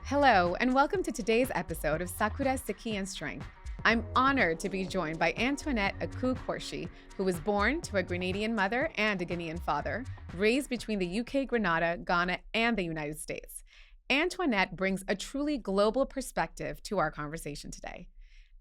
Hello, and welcome to today's episode of Sakura Siki and Strength. I'm honored to be joined by Antoinette Aku Quarshie, who was born to a Grenadian mother and a Guinean father, raised between the UK, Grenada, Ghana, and the United States. Antoinette brings a truly global perspective to our conversation today.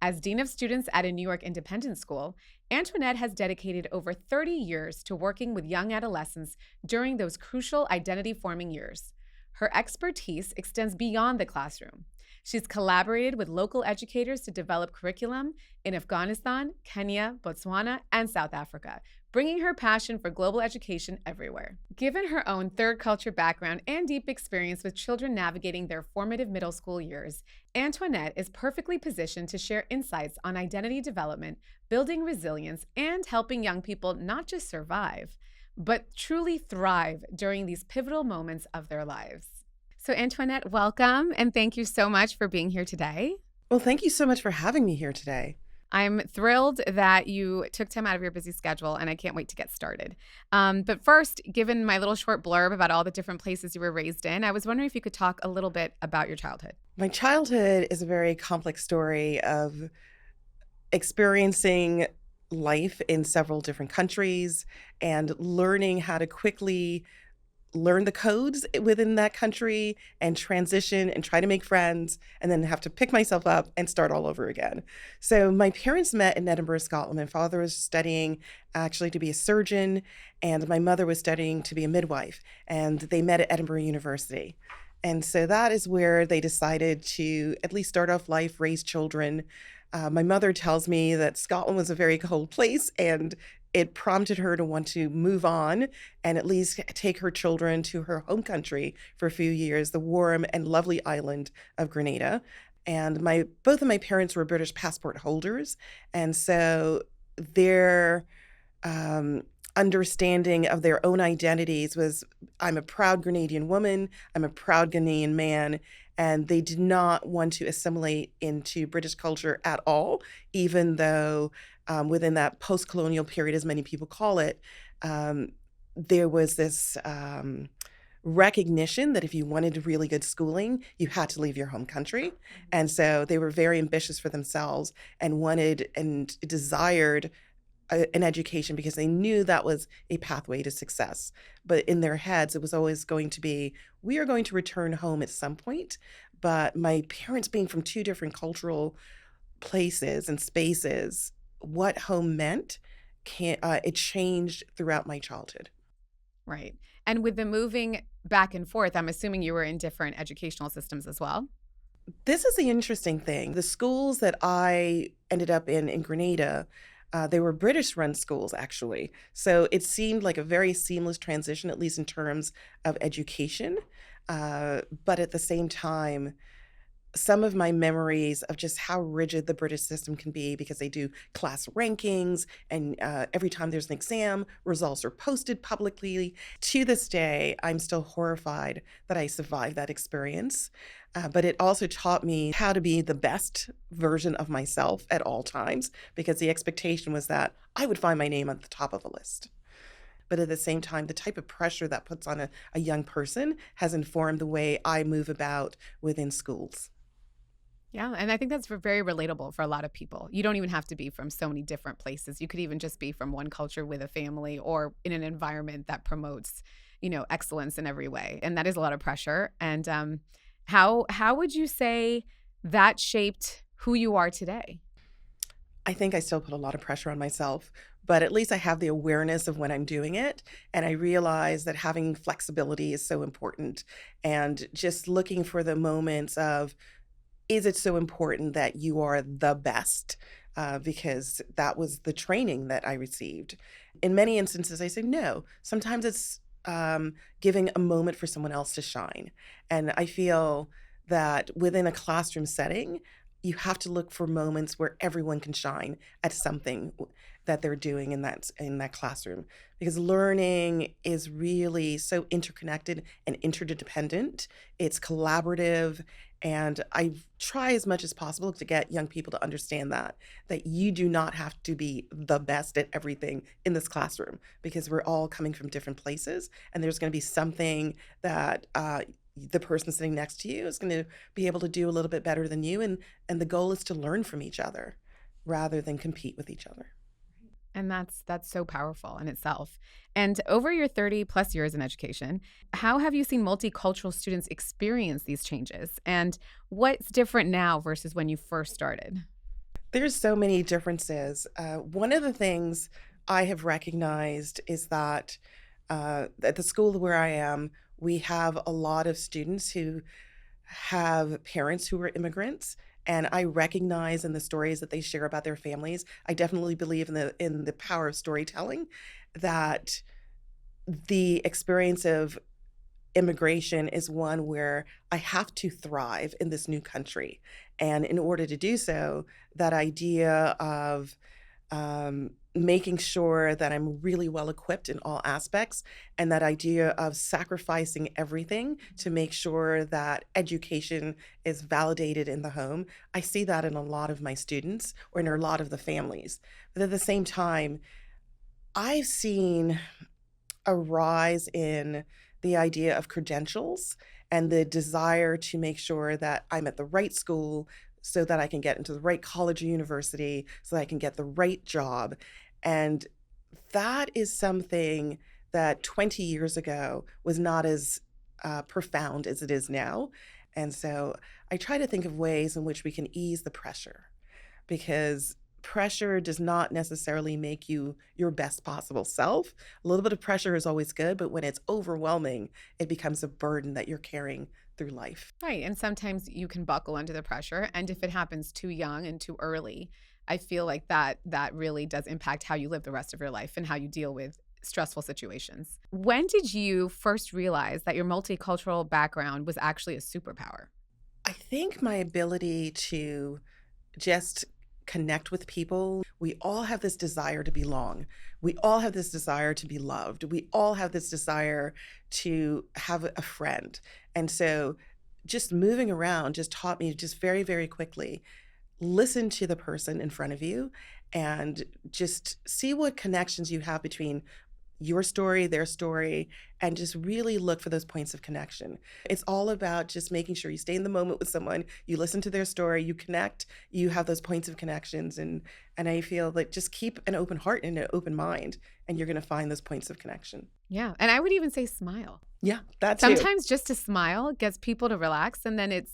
As Dean of Students at a New York independent school, Antoinette has dedicated over 30 years to working with young adolescents during those crucial identity-forming years. Her expertise extends beyond the classroom. She's collaborated with local educators to develop curriculum in Afghanistan, Kenya, Botswana, and South Africa, bringing her passion for global education everywhere. Given her own third culture background and deep experience with children navigating their formative middle school years, Antoinette is perfectly positioned to share insights on identity development, building resilience, and helping young people not just survive, but truly thrive during these pivotal moments of their lives. So Antoinette, welcome, and thank you so much for being here today. Well, thank you so much for having me here today. I'm thrilled that you took time out of your busy schedule, and I can't wait to get started. But first, given my little short blurb about all the different places you were raised in, I was wondering if you could talk a little bit about your childhood. My childhood is a very complex story of experiencing life in several different countries and learning how to quickly learn the codes within that country and transition and try to make friends and then have to pick myself up and start all over again. So my parents met in Edinburgh, Scotland. My father was studying actually to be a surgeon and my mother was studying to be a midwife, and they met at Edinburgh University. And so that is where they decided to at least start off life, raise children. My mother tells me that Scotland was a very cold place and it prompted her to want to move on and at least take her children to her home country for a few years, the warm and lovely island of Grenada. And both of my parents were British passport holders. And so their understanding of their own identities was, I'm a proud Grenadian woman, I'm a proud Ghanaian man, and they did not want to assimilate into British culture at all, even though within that post-colonial period, as many people call it, there was this recognition that if you wanted really good schooling, you had to leave your home country. And so they were very ambitious for themselves and wanted and desired an education because they knew that was a pathway to success. But in their heads, it was always going to be, we are going to return home at some point. But my parents being from two different cultural places and spaces, what home meant, it changed throughout my childhood. Right. And with the moving back and forth, I'm assuming you were in different educational systems as well. This is the interesting thing. The schools that I ended up in Grenada, they were British-run schools, actually. So it seemed like a very seamless transition, at least in terms of education. But at the same time, some of my memories of just how rigid the British system can be because they do class rankings and every time there's an exam, results are posted publicly. To this day, I'm still horrified that I survived that experience. But it also taught me how to be the best version of myself at all times because the expectation was that I would find my name at the top of a list. But at the same time, the type of pressure that puts on a young person has informed the way I move about within schools. Yeah, and I think that's very relatable for a lot of people. You don't even have to be from so many different places. You could even just be from one culture with a family or in an environment that promotes, excellence in every way. And that is a lot of pressure. And how would you say that shaped who you are today? I think I still put a lot of pressure on myself, but at least I have the awareness of when I'm doing it. And I realize that having flexibility is so important and just looking for the moments of, is it so important that you are the best? Because that was the training that I received. In many instances, I say no. Sometimes it's giving a moment for someone else to shine. And I feel that within a classroom setting, you have to look for moments where everyone can shine at something that they're doing in that classroom, because learning is really so interconnected and interdependent. It's collaborative, and I try as much as possible to get young people to understand that you do not have to be the best at everything in this classroom, because we're all coming from different places, and there's going to be something that the person sitting next to you is going to be able to do a little bit better than you, and the goal is to learn from each other rather than compete with each other. And that's so powerful in itself. And over your 30 plus years in education, how have you seen multicultural students experience these changes? And what's different now versus when you first started? There's so many differences. One of the things I have recognized is that at the school where I am, we have a lot of students who have parents who are immigrants, and I recognize in the stories that they share about their families. I definitely believe in the power of storytelling, that the experience of immigration is one where I have to thrive in this new country. And in order to do so, that idea of making sure that I'm really well equipped in all aspects, and that idea of sacrificing everything to make sure that education is validated in the home, I see that in a lot of my students or in a lot of the families. But at the same time, I've seen a rise in the idea of credentials and the desire to make sure that I'm at the right school so that I can get into the right college or university, so that I can get the right job. And that is something that 20 years ago was not as profound as it is now. And so I try to think of ways in which we can ease the pressure, because pressure does not necessarily make you your best possible self. A little bit of pressure is always good, but when it's overwhelming, it becomes a burden that you're carrying through life. Right. And sometimes you can buckle under the pressure. And if it happens too young and too early, I feel like that really does impact how you live the rest of your life and how you deal with stressful situations. When did you first realize that your multicultural background was actually a superpower? I think my ability to just connect with people. We all have this desire to belong. We all have this desire to be loved. We all have this desire to have a friend. And so just moving around just taught me just very, very quickly, listen to the person in front of you and just see what connections you have between your story, their story, and just really look for those points of connection. It's all about just making sure you stay in the moment with someone, you listen to their story, you connect, you have those points of connections. And I feel like just keep an open heart and an open mind, and you're going to find those points of connection. Yeah. And I would even say smile. Yeah, that too. Sometimes just to smile gets people to relax, and then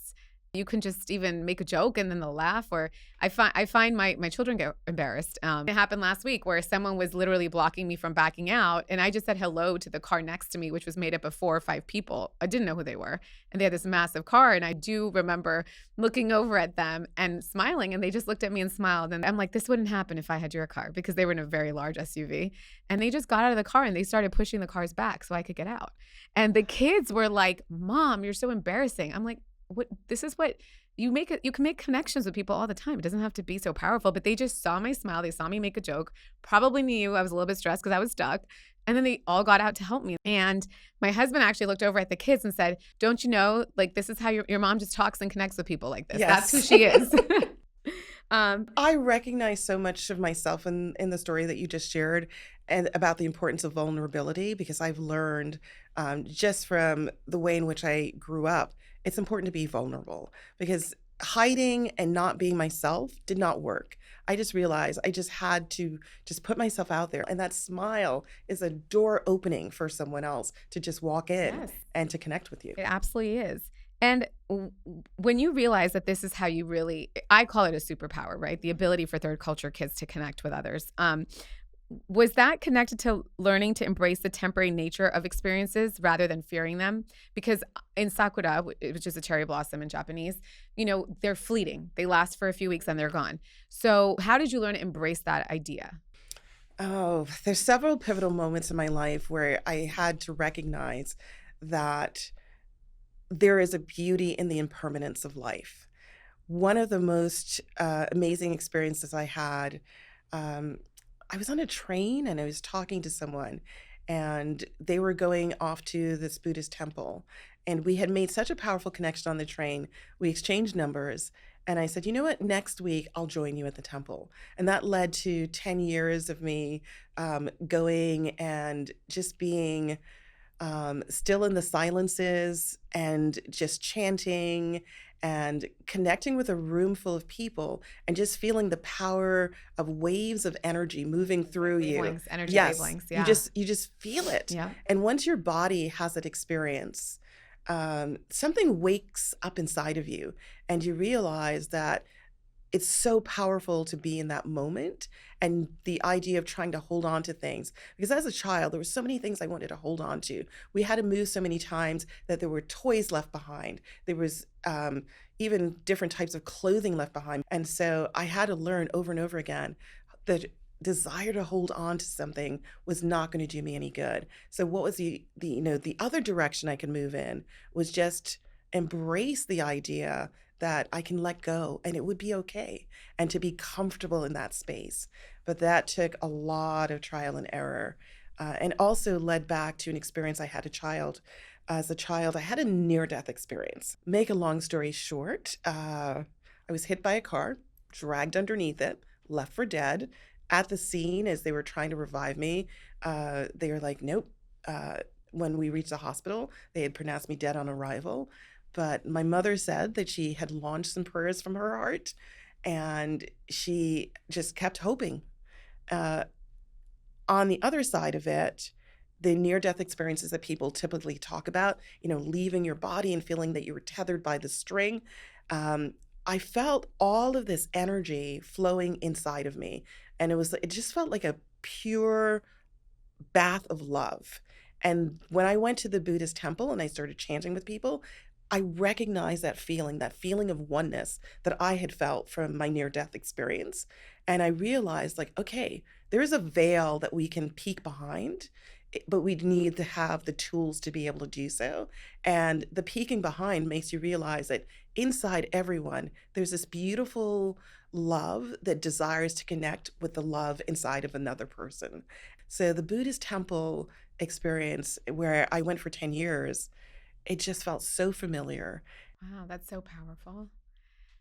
you can just even make a joke and then they'll laugh. Or I find my children get embarrassed. It happened last week where someone was literally blocking me from backing out, and I just said hello to the car next to me, which was made up of 4 or 5 people. I didn't know who they were, and they had this massive car, and I do remember looking over at them and smiling, and they just looked at me and smiled. And I'm like, this wouldn't happen if I had your car, because they were in a very large SUV, and they just got out of the car and they started pushing the cars back so I could get out. And the kids were like, "Mom, you're so embarrassing." I'm like, what, this is what you make it. You can make connections with people all the time. It doesn't have to be so powerful, but they just saw my smile. They saw me make a joke, probably knew I was a little bit stressed because I was stuck. And then they all got out to help me. And my husband actually looked over at the kids and said, "Don't you know, like, this is how your mom just talks and connects with people like this. Yes. That's who she is." I recognize so much of myself in the story that you just shared, and about the importance of vulnerability, because I've learned just from the way in which I grew up, it's important to be vulnerable, because hiding and not being myself did not work. I just realized I just had to just put myself out there. And that smile is a door opening for someone else to just walk in Yes. and to connect with you. It absolutely is. And when you realize that this is how you really, I call it a superpower, right? The ability for third culture kids to connect with others. Was that connected to learning to embrace the temporary nature of experiences rather than fearing them? Because in sakura, which is a cherry blossom in Japanese, they're fleeting. They last for a few weeks and they're gone. So how did you learn to embrace that idea? Oh, there's several pivotal moments in my life where I had to recognize that there is a beauty in the impermanence of life. One of the most amazing experiences I had, I was on a train and I was talking to someone, and they were going off to this Buddhist temple. And we had made such a powerful connection on the train. We exchanged numbers. And I said, you know what, next week I'll join you at the temple. And that led to 10 years of me going and just being still in the silences and just chanting and connecting with a room full of people and just feeling the power of waves of energy moving through you. Wavelengths, energy Yes, wavelengths. you Yeah. just feel it. Yeah. And once your body has that experience, something wakes up inside of you, and you realize that it's so powerful to be in that moment, and the idea of trying to hold on to things, because as a child there were so many things I wanted to hold on to. We had to move so many times that there were toys left behind. There was even different types of clothing left behind, and so I had to learn over and over again that desire to hold on to something was not going to do me any good. So what was the other direction I could move in was just embrace the idea that I can let go and it would be okay, and to be comfortable in that space. But that took a lot of trial and error, and also led back to an experience I had as a child. I had a near-death experience. Make a long story short, I was hit by a car, dragged underneath it, left for dead. At the scene, as they were trying to revive me, they were like, nope. When we reached the hospital, they had pronounced me dead on arrival. But my mother said that she had launched some prayers from her heart, and she just kept hoping. Uh, on the other side of it, the near-death experiences that people typically talk about, leaving your body and feeling that you were tethered by the string, I felt all of this energy flowing inside of me, and it just felt like a pure bath of love. And when I went to the Buddhist temple and I started chanting with people, I recognized that feeling of oneness that I had felt from my near death experience. And I realized, like, okay, there is a veil that we can peek behind, but we need to have the tools to be able to do so. And the peeking behind makes you realize that inside everyone, there's this beautiful love that desires to connect with the love inside of another person. So the Buddhist temple experience, where I went for 10 years, it just felt so familiar. Wow, that's so powerful.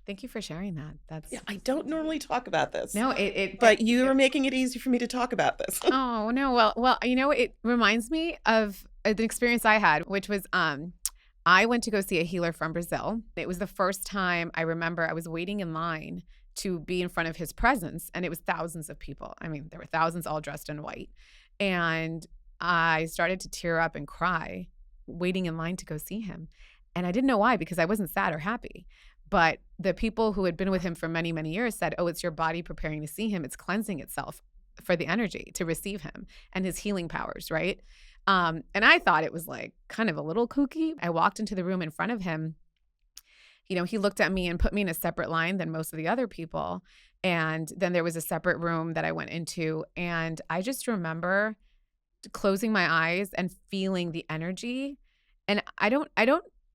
Thank you for sharing that. Yeah, I don't normally talk about this. No, but you are making it easy for me to talk about this. Oh, no. Well, it reminds me of an experience I had, which was I went to go see a healer from Brazil. It was the first time I remember I was waiting in line to be in front of his presence, and it was thousands of people. I mean, there were thousands all dressed in white. And I started to tear up and cry waiting in line to go see him. And I didn't know why, because I wasn't sad or happy. But the people who had been with him for many, many years said, oh, it's your body preparing to see him. It's cleansing itself for the energy to receive him and his healing powers, right? And I thought it was like kind of a little kooky. I walked into the room in front of him. He looked at me and put me in a separate line than most of the other people. And then there was a separate room that I went into. And I just remember closing my eyes and feeling the energy. And I don't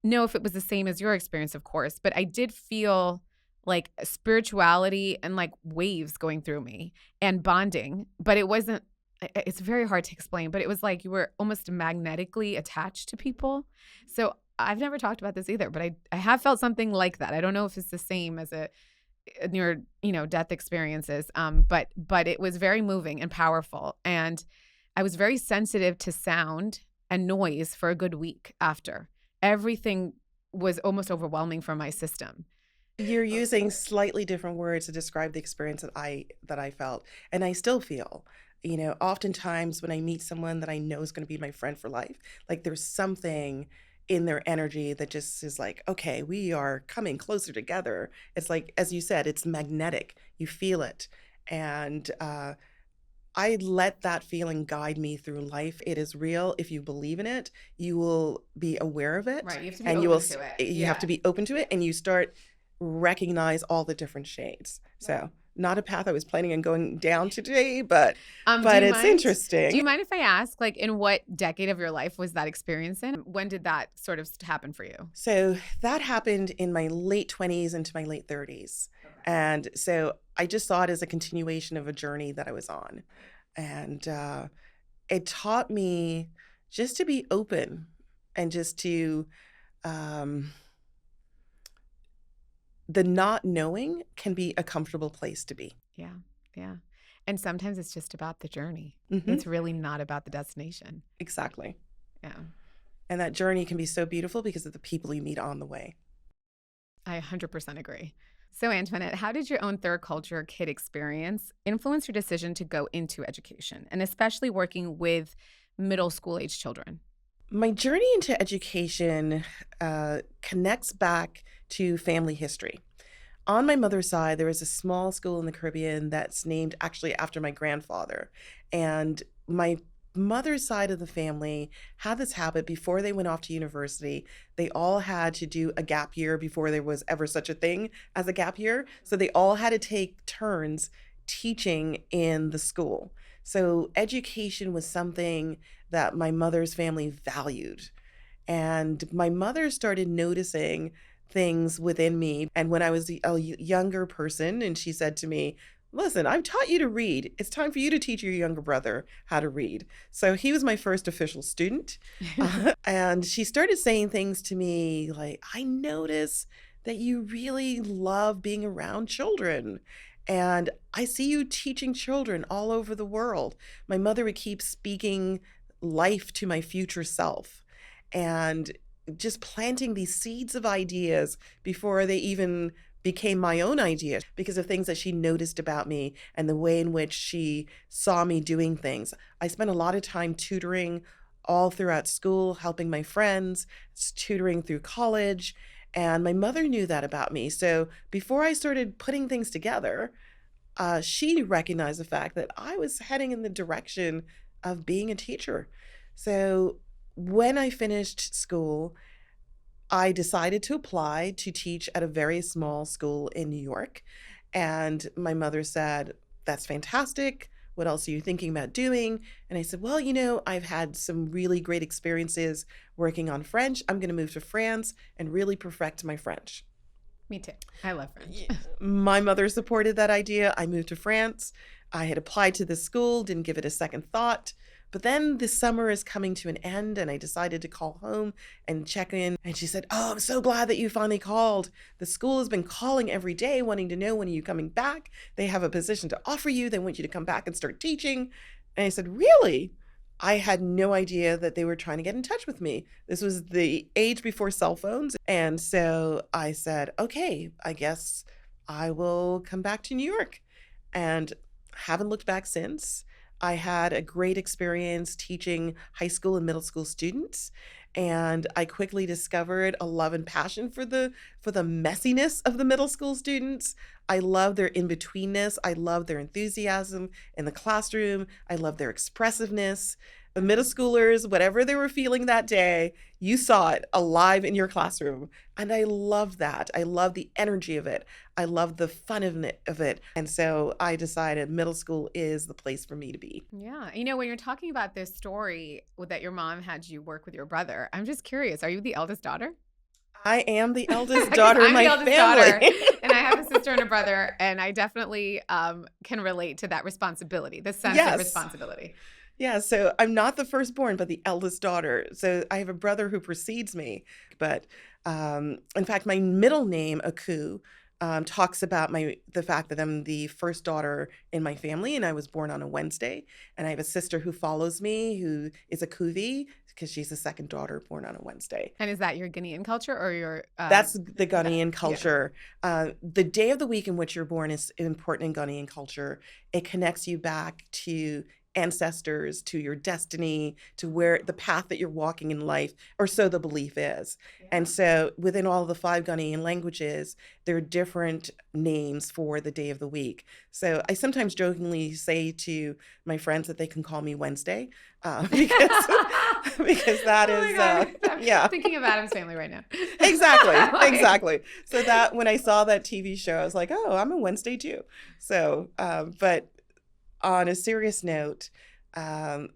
know if it was the same as your experience, of course, but I did feel like spirituality and like waves going through me and bonding. But it's very hard to explain, but it was like you were almost magnetically attached to people. So I've never talked about this either, but I have felt something like that. I don't know if it's the same as a near, death experiences. But it was very moving and powerful. And I was very sensitive to sound and noise for a good week after. Everything was almost overwhelming for my system. You're using slightly different words to describe the experience that I felt, and I still feel. Oftentimes when I meet someone that I know is going to be my friend for life, like there's something in their energy that just is like, okay, we are coming closer together. It's like, as you said, it's magnetic. You feel it. And I let that feeling guide me through life. It is real. If you believe in it, you will be aware of it. Right. You have to be and open to it. You have to be open to it, and you start recognize all the different shades. So not a path I was planning on going down today, but it's interesting. Do you mind if I ask, like, in what decade of your life was that experience in? When did that sort of happen for you? So that happened in my late 20s into my late 30s. Okay. And so I just saw it as a continuation of a journey that I was on. And it taught me just to be open and just to the not knowing can be a comfortable place to be. Yeah. Yeah. And sometimes it's just about the journey. Mm-hmm. It's really not about the destination. Exactly. Yeah. And that journey can be so beautiful because of the people you meet on the way. I 100% agree. So, Antoinette, how did your own third culture kid experience influence your decision to go into education, and especially working with middle school age children? My journey into education connects back to family history. On my mother's side, there was a small school in the Caribbean that's named actually after my grandfather. And my mother's side of the family had this habit before they went off to university. They all had to do a gap year before there was ever such a thing as a gap year. So they all had to take turns teaching in the school. So education was something that my mother's family valued. And my mother started noticing things within me. And when I was a younger person, and she said to me, "Listen, I've taught you to read. It's time for you to teach your younger brother how to read." So he was my first official student. And she started saying things to me like, "I notice that you really love being around children. And I see you teaching children all over the world." My mother would keep speaking life to my future self and just planting these seeds of ideas before they even became my own ideas because of things that she noticed about me and the way in which she saw me doing things. I spent a lot of time tutoring all throughout school, helping my friends, tutoring through college, and my mother knew that about me. So before I started putting things together, she recognized the fact that I was heading in the direction of being a teacher. So when I finished school, I decided to apply to teach at a very small school in New York. And my mother said, "That's fantastic. What else are you thinking about doing?" And I said, "Well, I've had some really great experiences working on French. I'm going to move to France and really perfect my French." Me too. I love French. My mother supported that idea. I moved to France. I had applied to this school, didn't give it a second thought. But then the summer is coming to an end, and I decided to call home and check in. And she said, "Oh, I'm so glad that you finally called. The school has been calling every day, wanting to know when are you coming back. They have a position to offer you. They want you to come back and start teaching." And I said, "Really?" I had no idea that they were trying to get in touch with me. This was the age before cell phones. And so I said, "Okay, I guess I will come back to New York." And haven't looked back since. I had a great experience teaching high school and middle school students, and I quickly discovered a love and passion for the messiness of the middle school students. I love their in-betweenness. I love their enthusiasm in the classroom. I love their expressiveness. The middle schoolers, whatever they were feeling that day, you saw it alive in your classroom. And I love that. I love the energy of it. I love the fun of it. And so I decided middle school is the place for me to be. Yeah. When you're talking about this story that your mom had you work with your brother, I'm just curious, are you the eldest daughter? I am the eldest daughter in I'm my the eldest family. daughter, and I have a sister and a brother, and I definitely can relate to that responsibility, the sense of Yes. responsibility. Yeah, so I'm not the firstborn, but the eldest daughter. So I have a brother who precedes me. But in fact, my middle name, Aku, talks about the fact that I'm the first daughter in my family, and I was born on a Wednesday. And I have a sister who follows me, who is a Kuvi, because she's the second daughter born on a Wednesday. And is that your Guinean culture or your? That's the Ghanaian culture. Yeah. The day of the week in which you're born is important in Ghanaian culture. It connects you back to ancestors, to your destiny, to where the path that you're walking in life, or so the belief is. Yeah. And so within all the 5 Ghanaian languages, there are different names for the day of the week. So I sometimes jokingly say to my friends that they can call me Wednesday because that is, yeah. Thinking of Adam's Family right now. Exactly. So that when I saw that TV show, I was like, oh, I'm a Wednesday too. So, but on a serious note,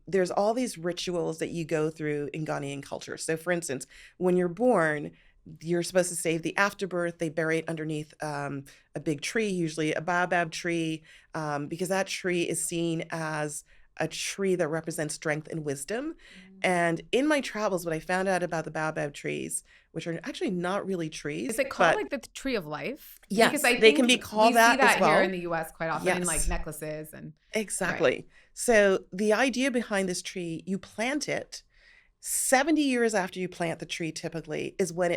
there's all these rituals that you go through in Ghanaian culture. So for instance, when you're born, you're supposed to save the afterbirth. They bury it underneath a big tree, usually a baobab tree, because that tree is seen as a tree that represents strength and wisdom. And in my travels, what I found out about the baobab trees, which are actually not really trees. Is it called like the tree of life? Yes, because they can be called that as well. We see that here in the U.S. quite often in like necklaces and. Exactly. Right. So the idea behind this tree, you plant it, 70 years after you plant the tree typically is when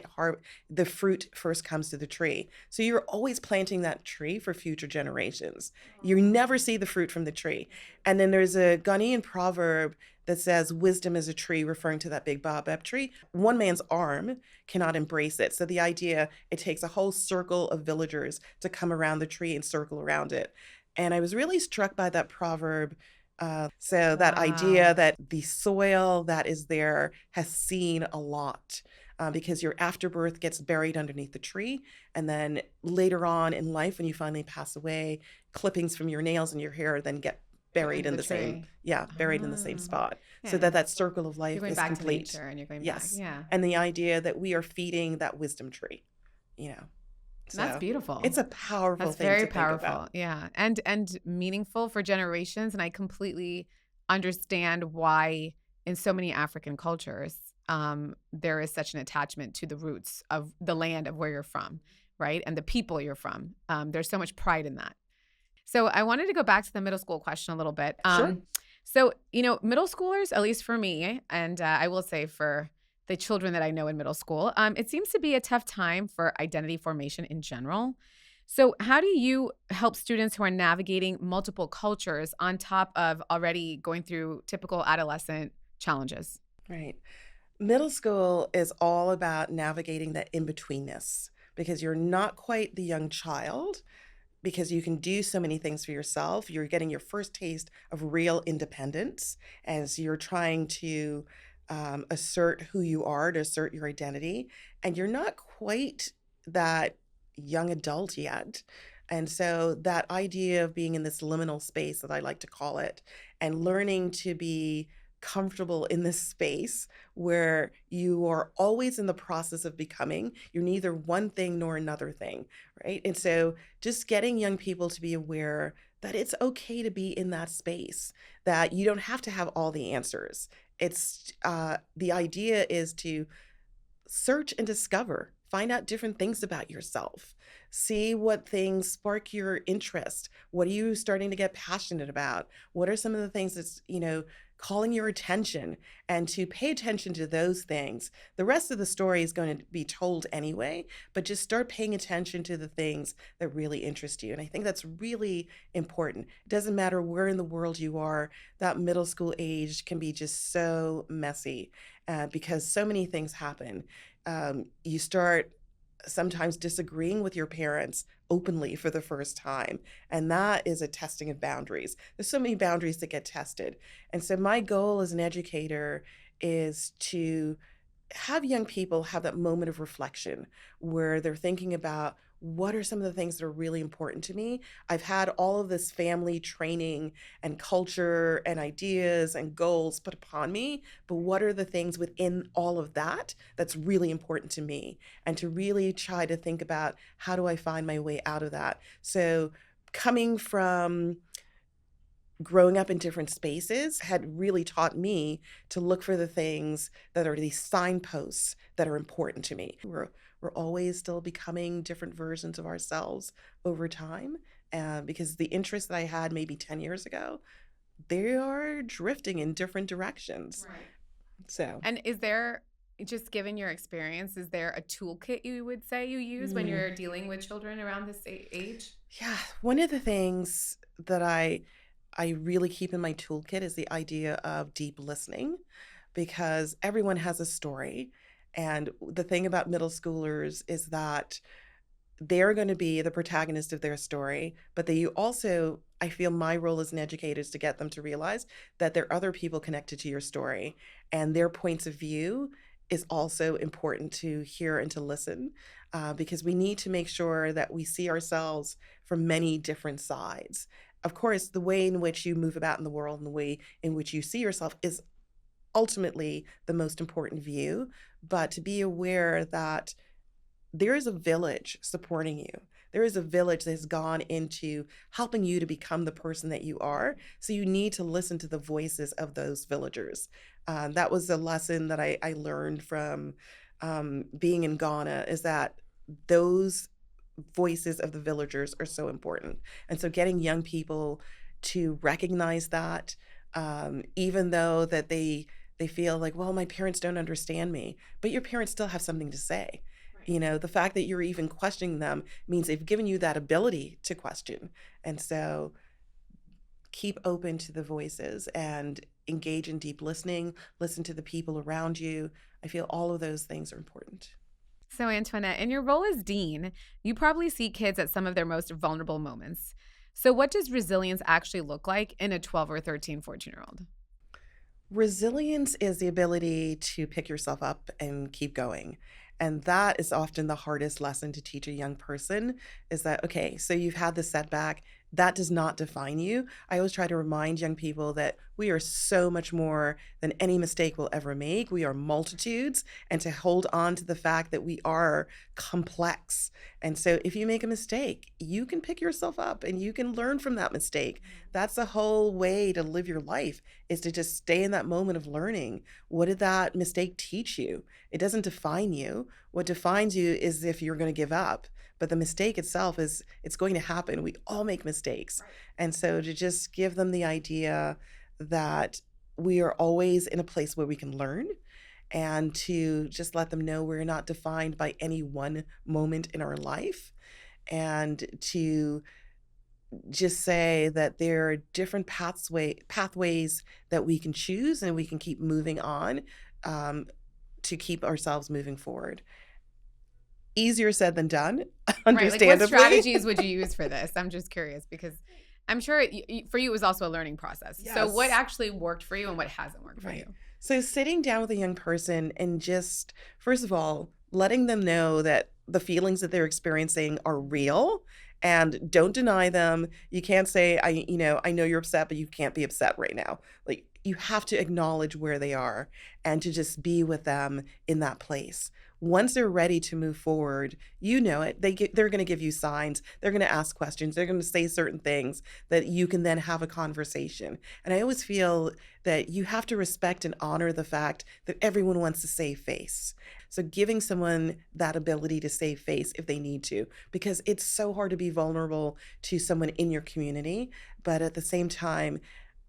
the fruit first comes to the tree. So you're always planting that tree for future generations. You never see the fruit from the tree. And then there's a Ghanaian proverb that says wisdom is a tree, referring to that big baobab tree. One man's arm cannot embrace it. So the idea, it takes a whole circle of villagers to come around the tree and circle around it. And I was really struck by that proverb. So that idea Wow. that the soil that is there has seen a lot, because your afterbirth gets buried underneath the tree. And then later on in life, when you finally pass away, clippings from your nails and your hair then get Go buried into in the the same, tree. yeah, buried in the same Ah, spot. So yeah. that circle of You're life going is back to complete. nature and you're going back. Yes. Yeah. And the idea that we are feeding that wisdom tree, you know. That's So beautiful. it's a powerful That's thing very to think about. powerful. Yeah. And meaningful for generations. And I completely understand why in so many African cultures, there is such an attachment to the roots of the land of where you're from, right? And the people you're from. There's so much pride in that. So I wanted to go back to the middle school question a little bit. Sure. So, middle schoolers, at least for me, and I will say for the children that I know in middle school, it seems to be a tough time for identity formation in general. So, how do you help students who are navigating multiple cultures on top of already going through typical adolescent challenges? Right. Middle school is all about navigating that in-betweenness, because you're not quite the young child, because you can do so many things for yourself. You're getting your first taste of real independence as you're trying to assert who you are, to assert your identity. And you're not quite that young adult yet. And so that idea of being in this liminal space, that I like to call it, and learning to be comfortable in this space where you are always in the process of becoming. You're neither one thing nor another thing, right? And so just getting young people to be aware that it's okay to be in that space, that you don't have to have all the answers. It's the idea is to search and discover, find out different things about yourself, see what things spark your interest. What are you starting to get passionate about? What are some of the things that's, calling your attention, and to pay attention to those things. The rest of the story is going to be told anyway, but just start paying attention to the things that really interest you. And I think that's really important. It doesn't matter where in the world you are, that middle school age can be just so messy, because so many things happen. You start sometimes disagreeing with your parents openly for the first time. And that is a testing of boundaries. There's so many boundaries that get tested. And so my goal as an educator is to have young people have that moment of reflection where they're thinking about, what are some of the things that are really important to me? I've had all of this family training and culture and ideas and goals put upon me, but what are the things within all of that that's really important to me? And to really try to think about, how do I find my way out of that? So coming from growing up in different spaces had really taught me to look for the things that are these signposts that are important to me. We're always still becoming different versions of ourselves over time, because the interests that I had maybe 10 years ago, they are drifting in different directions. Right. So, And is there, just given your experience, is there a toolkit you would say you use when you're dealing with children around this age? yeah, one of the things that I really keep in my toolkit is the idea of deep listening, because everyone has a story. And the thing about middle schoolers is that they're going to be the protagonist of their story, but that you also, I feel my role as an educator is to get them to realize that there are other people connected to your story, and their points of view is also important to hear and to listen, because we need to make sure that we see ourselves from many different sides. Of course, the way in which you move about in the world and the way in which you see yourself is ultimately the most important view, but to be aware that there is a village supporting you. There is a village that has gone into helping you to become the person that you are. So you need to listen to the voices of those villagers. That was a lesson that I learned from being in Ghana, is that those voices of the villagers are so important. And so getting young people to recognize that, even though that they they feel like, well, my parents don't understand me, but your parents still have something to say. Right. The fact that you're even questioning them means they've given you that ability to question. And so keep open to the voices and engage in deep listening, listen to the people around you. I feel all of those things are important. So, Antoinette, in your role as dean, you probably see kids at some of their most vulnerable moments. So, what does resilience actually look like in a 12 or 13, 14-year-old? Resilience is the ability to pick yourself up and keep going. And that is often the hardest lesson to teach a young person is that, okay, so you've had this setback. That does not define you. I always try to remind young people that we are so much more than any mistake we'll ever make. We are multitudes, and to hold on to the fact that we are complex. And so if you make a mistake, you can pick yourself up and you can learn from that mistake. That's the whole way to live your life, is to just stay in that moment of learning. What did that mistake teach you? It doesn't define you. What defines you is if you're going to give up. But the mistake itself is, it's going to happen. We all make mistakes. Right. And so to just give them the idea that we are always in a place where we can learn, and to just let them know we're not defined by any one moment in our life, and to just say that there are different pathways that we can choose, and we can keep moving on, to keep ourselves moving forward. Easier said than done, understandably. Right. Like, what strategies would you use for this? I'm just curious because I'm sure for you it was also a learning process. Yes. So, what actually worked for you and what hasn't worked for Right. you? So sitting down with a young person and just, first of all, letting them know that the feelings that they're experiencing are real, and don't deny them. You can't say, I know you're upset, but you can't be upset right now. Like, you have to acknowledge where they are and to just be with them in that place. Once they're ready to move forward, they're going to give you signs. They're going to ask questions. They're going to say certain things that you can then have a conversation. And I always feel that you have to respect and honor the fact that everyone wants to save face. So giving someone that ability to save face if they need to, because it's so hard to be vulnerable to someone in your community. But at the same time,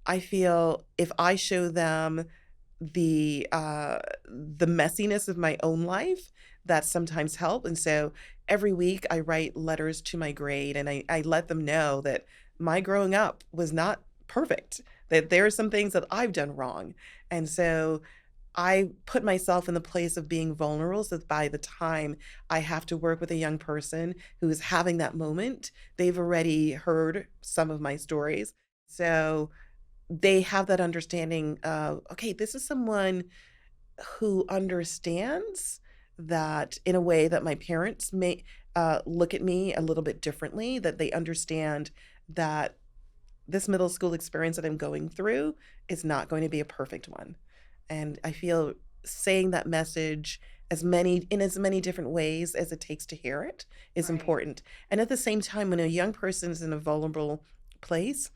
I feel if I show them the messiness of my own life, that sometimes help. And so every week I write letters to my grade, and I let them know that my growing up was not perfect, that there are some things that I've done wrong. And so I put myself in the place of being vulnerable, so that by the time I have to work with a young person who is having that moment, they've already heard some of my stories. So they have that understanding of, okay, this is someone who understands that in a way that my parents may look at me a little bit differently, that they understand that this middle school experience that I'm going through is not going to be a perfect one. And I feel saying that message in as many different ways as it takes to hear it is Right. important. And at the same time, when a young person is in a vulnerable place,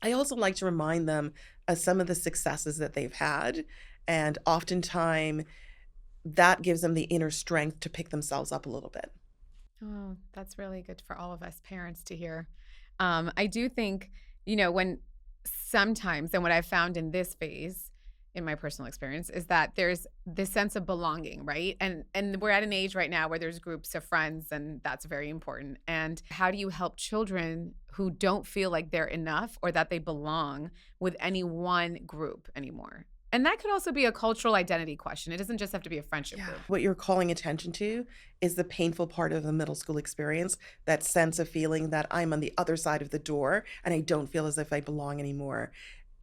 I also like to remind them of some of the successes that they've had. And oftentimes that gives them the inner strength to pick themselves up a little bit. Oh, that's really good for all of us parents to hear. I do think, when sometimes, and what I've found in this phase, in my personal experience, is that there's this sense of belonging, right? And we're at an age right now where there's groups of friends, and that's very important. And how do you help children who don't feel like they're enough or that they belong with any one group anymore? And that could also be a cultural identity question. It doesn't just have to be a friendship group. What you're calling attention to is the painful part of the middle school experience, that sense of feeling that I'm on the other side of the door and I don't feel as if I belong anymore.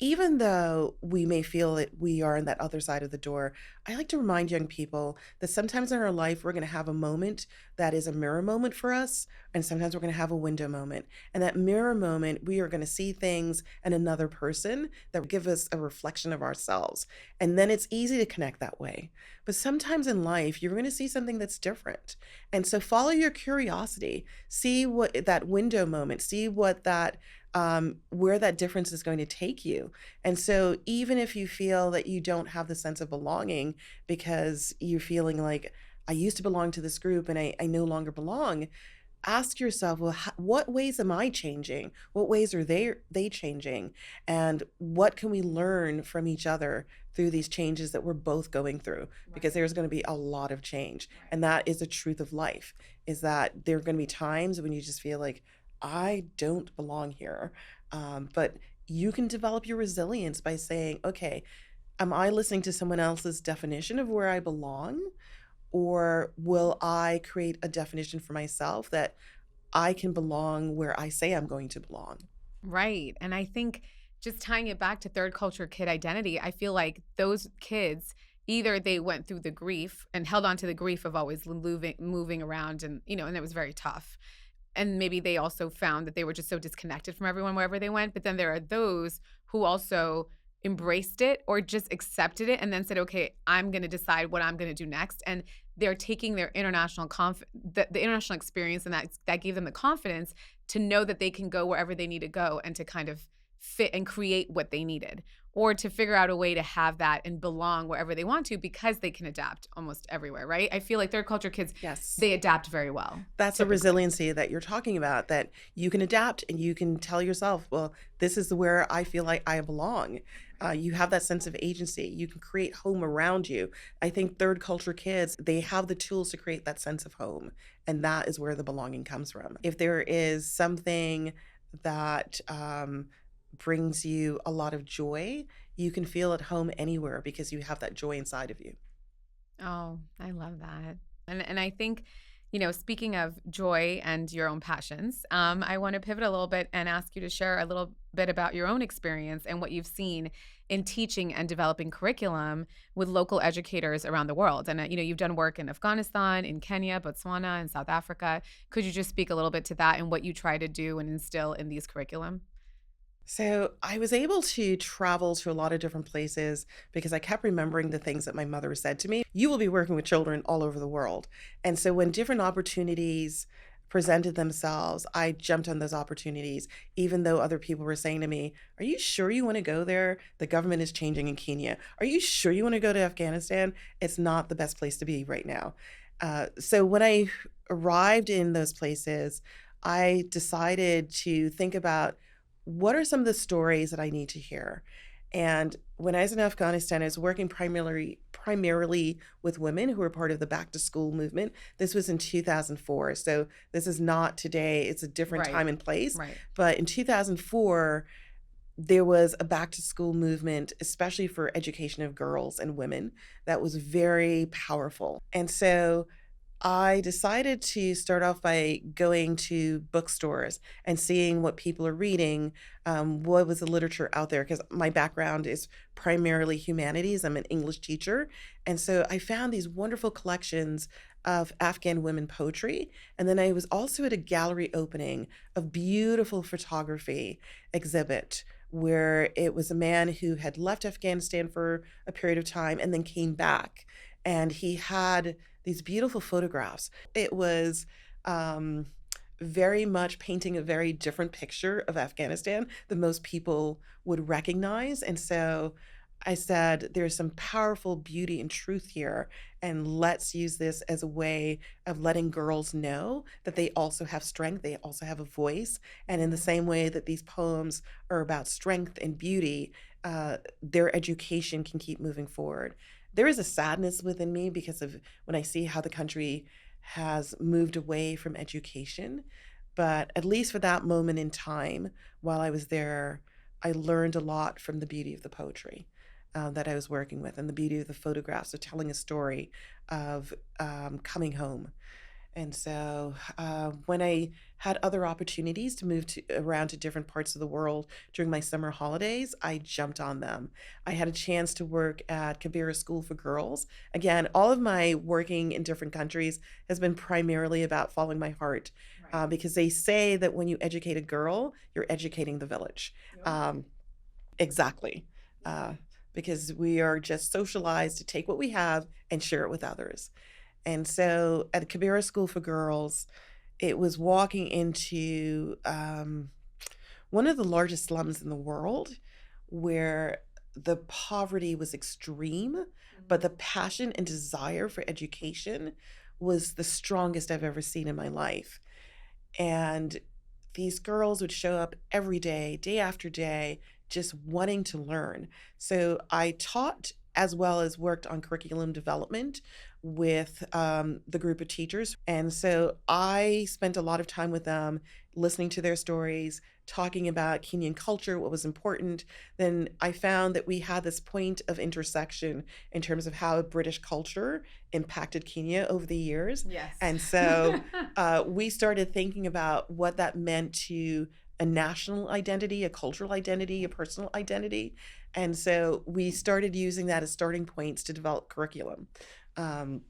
Even though we may feel that we are on that other side of the door, I like to remind young people that sometimes in our life, we're going to have a moment that is a mirror moment for us. And sometimes we're going to have a window moment. And that mirror moment, we are going to see things in another person that give us a reflection of ourselves. And then it's easy to connect that way. But sometimes in life, you're going to see something that's different. And so follow your curiosity, see what that window moment, see what that where that difference is going to take you. And so even if you feel that you don't have the sense of belonging because you're feeling like, I used to belong to this group and I no longer belong, ask yourself, well, what ways am I changing? What ways are they changing? And what can we learn from each other through these changes that we're both going through? Because Right. there's going to be a lot of change. Right. And that is the truth of life, is that there are going to be times when you just feel like, I don't belong here. But you can develop your resilience by saying, okay, am I listening to someone else's definition of where I belong? Or will I create a definition for myself that I can belong where I say I'm going to belong? Right. And I think just tying it back to third culture kid identity, I feel like those kids either they went through the grief and held on to the grief of always moving around and and it was very tough. And maybe they also found that they were just so disconnected from everyone wherever they went. But then there are those who also embraced it or just accepted it and then said, okay, I'm going to decide what I'm going to do next. And they're taking their the international experience, and that gave them the confidence to know that they can go wherever they need to go and to kind of fit and create what they needed, or to figure out a way to have that and belong wherever they want to because they can adapt almost everywhere, right? I feel like third culture kids, Yes. they adapt very well, That's the typically. resiliency that you're talking about, that you can adapt and you can tell yourself, well, this is where I feel like I belong. You have that sense of agency. You can create home around you. I think third culture kids, they have the tools to create that sense of home. And that is where the belonging comes from. If there is something that brings you a lot of joy, you can feel at home anywhere because you have that joy inside of you. Oh, I love that. And I think, speaking of joy and your own passions, I want to pivot a little bit and ask you to share a little bit about your own experience and what you've seen in teaching and developing curriculum with local educators around the world. And you've done work in Afghanistan, in Kenya, Botswana, and South Africa. Could you just speak a little bit to that and what you try to do and instill in these curriculum? So I was able to travel to a lot of different places because I kept remembering the things that my mother said to me. You will be working with children all over the world. And so when different opportunities presented themselves, I jumped on those opportunities, even though other people were saying to me, are you sure you want to go there? The government is changing in Kenya. Are you sure you want to go to Afghanistan? It's not the best place to be right now. So when I arrived in those places, I decided to think about what are some of the stories that I need to hear. And when I was in Afghanistan, I was working primarily with women who were part of the back to school movement. This was in 2004. So this is not today. It's a different Right, time and place. right. But in 2004, there was a back to school movement, especially for education of girls and women, that was very powerful. And so I decided to start off by going to bookstores and seeing what people are reading, what was the literature out there, because my background is primarily humanities. I'm an English teacher. And so I found these wonderful collections of Afghan women poetry. And then I was also at a gallery opening of beautiful photography exhibit where it was a man who had left Afghanistan for a period of time and then came back. And he had these beautiful photographs. It was um, very much painting a very different picture of Afghanistan than most people would recognize. And so I said, there's some powerful beauty and truth here. And let's use this as a way of letting girls know that they also have strength, they also have a voice. And in the Mhm. same way that these poems are about strength and beauty, their education can keep moving forward. There is a sadness within me because of when I see how the country has moved away from education. But at least for that moment in time, while I was there, I learned a lot from the beauty of the poetry that I was working with and the beauty of the photographs of telling a story of coming home. And so when I had other opportunities to move around to different parts of the world during my summer holidays, I jumped on them. I had a chance to work at Kibera School for Girls. Again, all of my working in different countries has been primarily about following my heart Right. because they say that when you educate a girl, you're educating the village. Yep. Um, exactly. Yeah. Uh, because we are just socialized to take what we have and share it with others. And so at Kibera School for Girls, it was walking into one of the largest slums in the world where the poverty was extreme, but the passion and desire for education was the strongest I've ever seen in my life. And these girls would show up every day after day, just wanting to learn. So I taught as well as worked on curriculum development with the group of teachers. And so I spent a lot of time with them, listening to their stories, talking about Kenyan culture, what was important. Then I found that we had this point of intersection in terms of how British culture impacted Kenya over the years. Yes. And so we started thinking about what that meant to a national identity, a cultural identity, a personal identity. And so we started using that as starting points to develop curriculum. Um,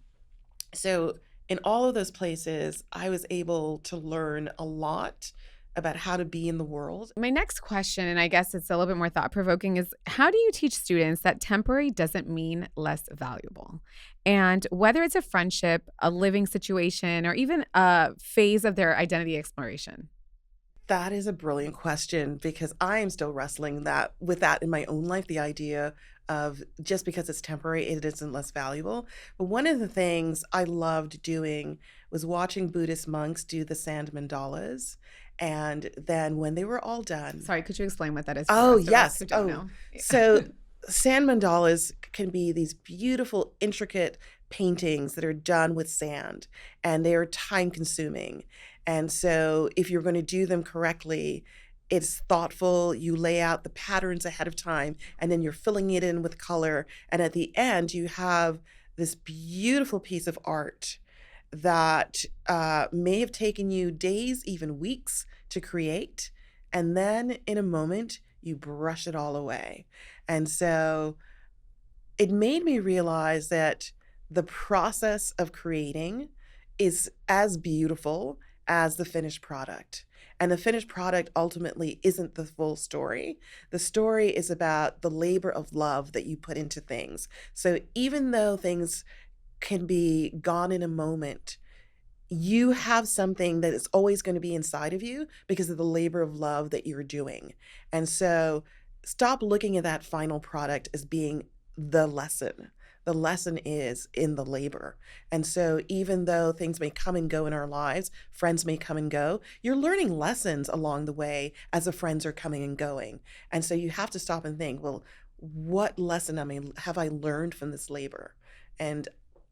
so in all of those places, I was able to learn a lot about how to be in the world. My next question, and I guess it's a little bit more thought provoking, is how do you teach students that temporary doesn't mean less valuable? And whether it's a friendship, a living situation, or even a phase of their identity exploration? That is a brilliant question because I am still wrestling that with that in my own life, the idea of just because it's temporary, it isn't less valuable. But one of the things I loved doing was watching Buddhist monks do the sand mandalas. And then when they were all done, Sorry, could you explain what that is for oh, the rest of us yes. who don't Oh, know? so sand mandalas can be these beautiful, intricate paintings that are done with sand, and they are time consuming. And so, if you're going to do them correctly, it's thoughtful. You lay out the patterns ahead of time, and then you're filling it in with color. And at the end, you have this beautiful piece of art that may have taken you days, even weeks to create. And then in a moment, you brush it all away. And so it made me realize that the process of creating is as beautiful as the finished product. And the finished product ultimately isn't the full story. The story is about the labor of love that you put into things. So even though things can be gone in a moment, you have something that is always going to be inside of you because of the labor of love that you're doing. And so stop looking at that final product as being the lesson. The lesson is in the labor. And so even though things may come and go in our lives, friends may come and go, you're learning lessons along the way as the friends are coming and going. And so you have to stop and think, well, what lesson have I learned from this labor? And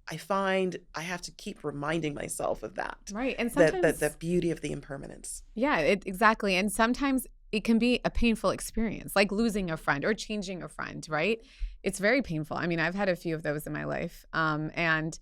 I find I have to keep reminding myself of that. Right. And That sometimes, the beauty of the impermanence. yeah, exactly. And sometimes it can be a painful experience, like losing a friend or changing a friend, right? It's very painful. I mean, I've had a few of those in my life. And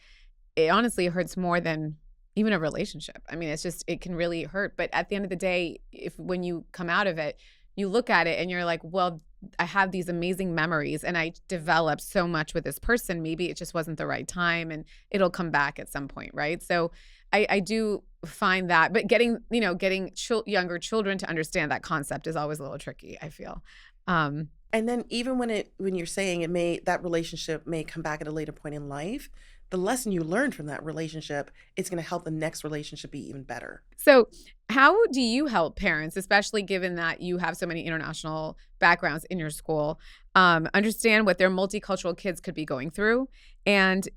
it honestly hurts more than even a relationship. I mean, it can really hurt. But at the end of the day, when you come out of it, you look at it and you're like, well, I have these amazing memories and I developed so much with this person. Maybe it just wasn't the right time and it'll come back at some point, right? So I do find that, but getting younger children to understand that concept is always a little tricky, I feel. And then even when you're saying that relationship may come back at a later point in life, the lesson you learned from that relationship is going to help the next relationship be even better. So how do you help parents, especially given that you have so many international backgrounds in your school, understand what their multicultural kids could be going through? And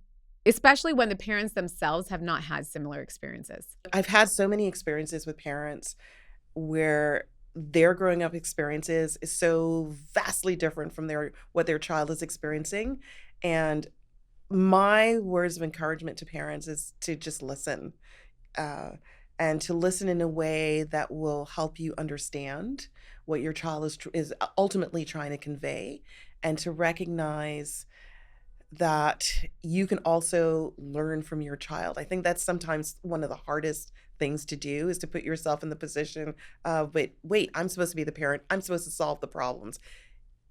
especially when the parents themselves have not had similar experiences. I've had so many experiences with parents where their growing up experiences is so vastly different from what their child is experiencing. And my words of encouragement to parents is to just listen, uh, and to listen in a way that will help you understand what your child is ultimately trying to convey, and to recognize that you can also learn from your child. I think that's sometimes one of the hardest things to do, is to put yourself in the position of, wait, I'm supposed to be the parent. I'm supposed to solve the problems.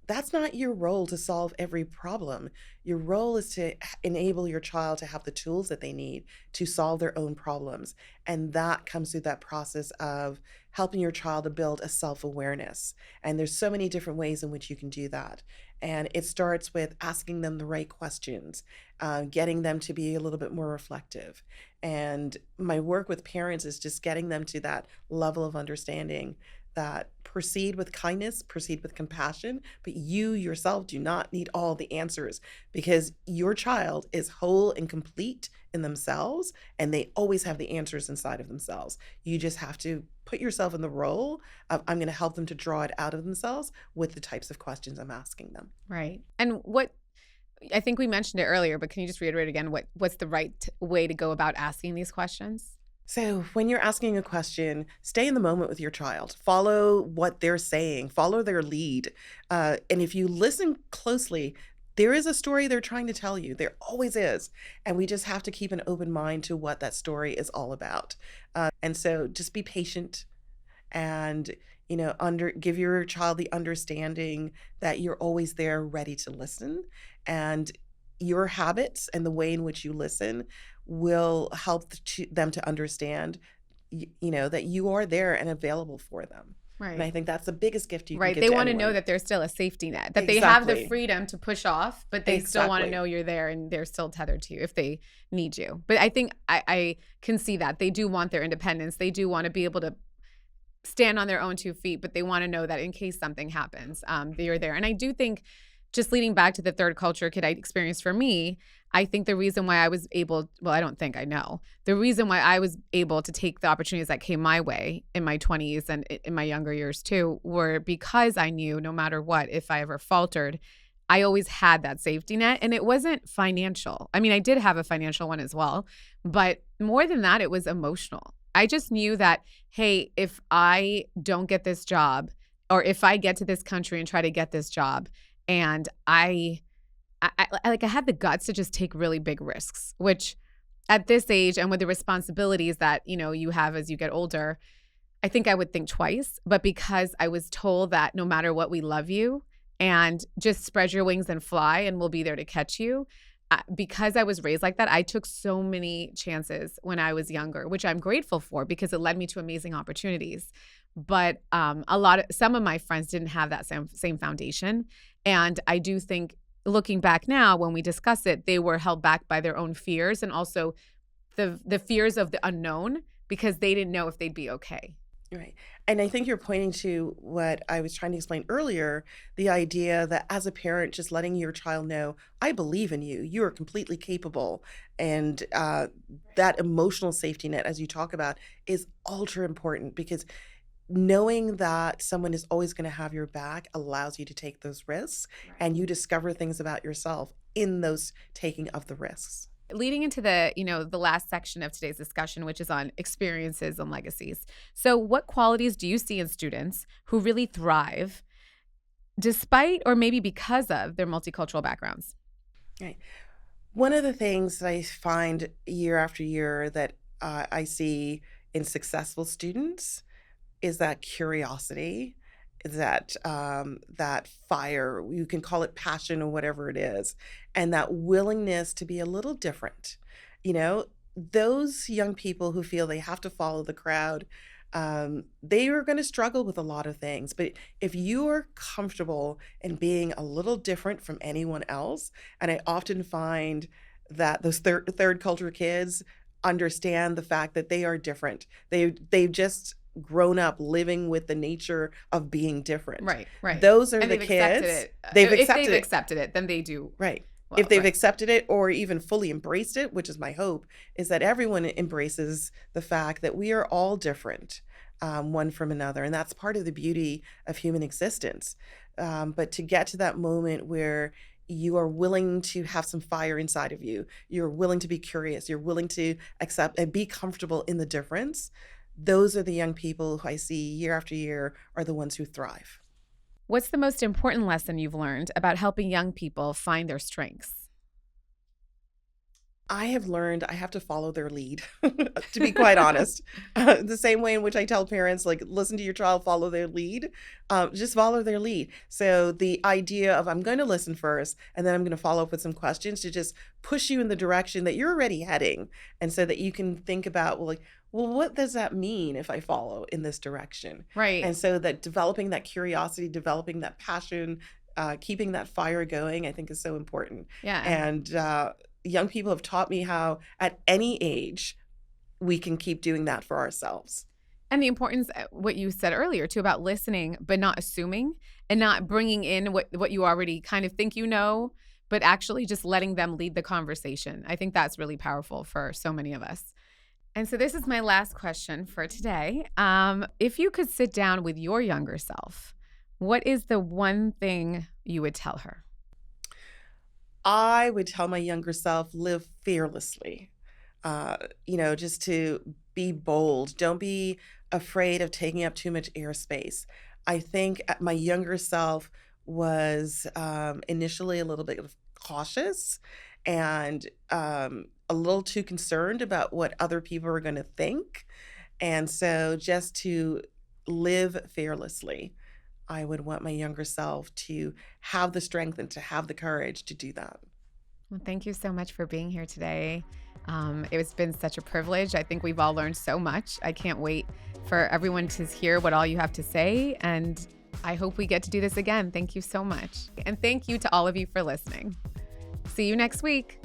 That's not your role to solve every problem. Your role is to enable your child to have the tools that they need to solve their own problems. And that comes through that process of helping your child to build a self-awareness. And there's so many different ways in which you can do that. And it starts with asking them the right questions, getting them to be a little bit more reflective. And my work with parents is just getting them to that level of understanding that proceed with kindness, proceed with compassion, but you yourself do not need all the answers, because your child is whole and complete in themselves, and they always have the answers inside of themselves. You just have to put yourself in the role of, I'm going to help them to draw it out of themselves with the types of questions I'm asking them. Right. And what I think we mentioned it earlier, but can you just reiterate again what's the right way to go about asking these questions? So, when you're asking a question, stay in the moment with your child. Follow what they're saying, follow their lead. And if you listen closely, there is a story they're trying to tell you. There always is. And we just have to keep an open mind to what that story is all about. And so, just be patient and give your child the understanding that you're always there ready to listen, and your habits and the way in which you listen will help them to understand that you are there and available for them. And I Right. think that's the biggest gift you can Right. give They to want to know anyone. that there's still a safety net, that they have the Exactly. freedom to push off, but they still want to Exactly. know you're there and they're still tethered to you if they need you. But I think I can see that they do want their independence. They do want to be able to stand on their own 2 feet, but they want to know that in case something happens, they're there. And I do think, just leading back to the third culture kid I experienced for me, I think the reason why I was able, well, I don't think I know, the reason why I was able to take the opportunities that came my way in my 20s and in my younger years too, were because I knew no matter what, if I ever faltered, I always had that safety net. And it wasn't financial. I mean, I did have a financial one as well, but more than that, it was emotional. I just knew that, hey, if I don't get this job, or if I get to this country and try to get this job, and I had the guts to just take really big risks, which at this age and with the responsibilities that, you have as you get older, I think I would think twice. But because I was told that no matter what, we love you and just spread your wings and fly and we'll be there to catch you. Because I was raised like that, I took so many chances when I was younger, which I'm grateful for because it led me to amazing opportunities. But some of my friends didn't have that same foundation. And I do think, looking back now, when we discuss it, they were held back by their own fears and also the fears of the unknown because they didn't know if they'd be okay. Right. And I think you're pointing to what I was trying to explain earlier, the idea that as a parent, just letting your child know, I believe in you, you are completely capable. And that emotional safety net, as you talk about, is ultra important, because knowing that someone is always going to have your back allows you to take those risks, and you discover things about yourself in those taking of the risks. Leading into the last section of today's discussion, which is on experiences and legacies. So what qualities do you see in students who really thrive despite or maybe because of their multicultural backgrounds? Right. One of the things that I find year after year that I see in successful students is that curiosity, that fire. You can call it passion or whatever it is, and that willingness to be a little different. You know, those young people who feel they have to follow the crowd, they are going to struggle with a lot of things. But if you are comfortable in being a little different from anyone else, and I often find that those third culture kids understand the fact that they are different. They've just grown up living with the nature of being different. Right, right. Those are And the they've accepted kids. it. They've If accepted they've it. accepted it, then they do Right. well. If they've Right. accepted it or even fully embraced it, which is my hope, is that everyone embraces the fact that we are all different, one from another. And that's part of the beauty of human existence. But to get to that moment where you are willing to have some fire inside of you, you're willing to be curious, you're willing to accept and be comfortable in the difference, those are the young people who I see year after year are the ones who thrive. What's the most important lesson you've learned about helping young people find their strengths? I have learned I have to follow their lead, to be quite honest. The same way in which I tell parents, like, listen to your child, follow their lead, just follow their lead. So the idea of I'm going to listen first, and then I'm going to follow up with some questions to just push you in the direction that you're already heading. And so that you can think about, well, what does that mean if I follow in this direction? Right. And so that developing that curiosity, developing that passion, keeping that fire going, I think is so important. Yeah. And young people have taught me how at any age we can keep doing that for ourselves. And the importance, what you said earlier too, about listening, but not assuming and not bringing in what you already kind of think you know, but actually just letting them lead the conversation. I think that's really powerful for so many of us. And so this is my last question for today. If you could sit down with your younger self, what is the one thing you would tell her? I would tell my younger self, live fearlessly. Just to be bold. Don't be afraid of taking up too much airspace. I think my younger self was initially a little bit cautious and a little too concerned about what other people are going to think. And so just to live fearlessly, I would want my younger self to have the strength and to have the courage to do that. Well, thank you so much for being here today. It's been such a privilege. I think we've all learned so much. I can't wait for everyone to hear what all you have to say. And I hope we get to do this again. Thank you so much. And thank you to all of you for listening. See you next week.